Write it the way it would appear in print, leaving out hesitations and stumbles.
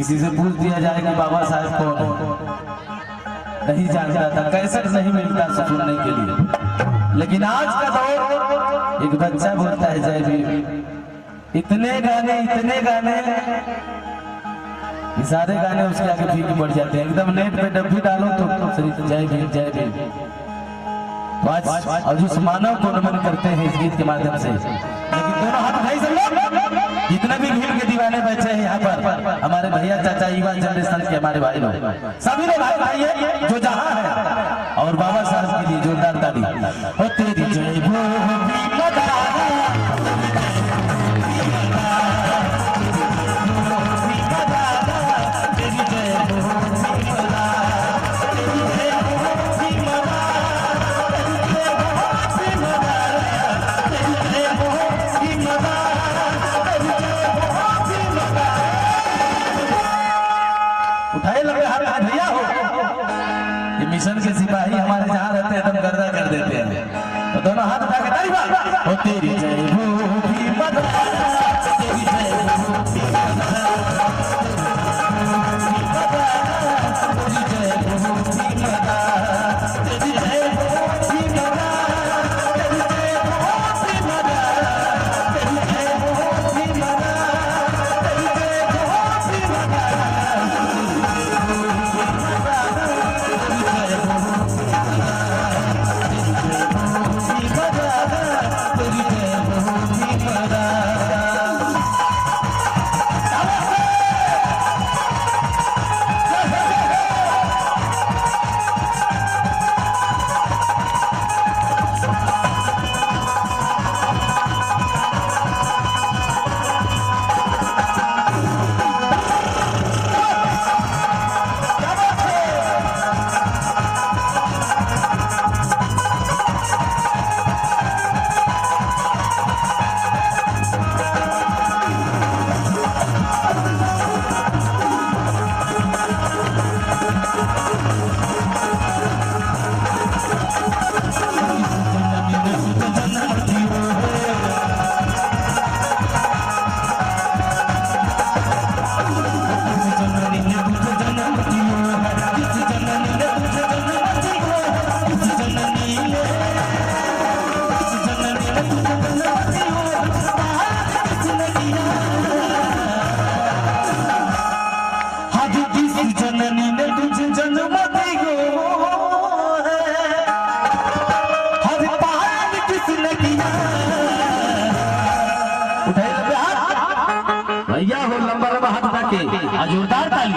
किसी से पूछ दिया जाए कि बाबा साहब कौन, नहीं जानता था, कैसेट नहीं मिलता सुनने के लिए। लेकिन आज का दौर, एक बच्चा बोलता है जय भीम, इतने गाने सारे गाने उसके आगे फीके पड़ जाते हैं। एकदम नेट पे डब्बी डालो तो सिर्फ जय भीम जय भीम। और जो मानव को नमन करते हैं इस गीत के माध्यम से। लेकिन दोनों हाथ उठाइए सब लोग, जितने भी भीम के दीवाने बैठे हैं यहाँ पर, हमारे भैया चाचा युवा जनरेशन के हमारे भाई लोग, सभी लोग हाथ उठाइए जो जहाँ है, और बाबा साहब के लिए जोरदार ताली। ओ तेरी जय भीम मिशन के सिपाही हमारे जहाँ रहते हैं तब गर्दा कर देते हैं। तो दोनों हाथ उठा के ताली बात। ओ तेरी जय भीम मदद, तेरी जय भैया हो लंबा लंबा हाथ उठा के जोरदार ताली।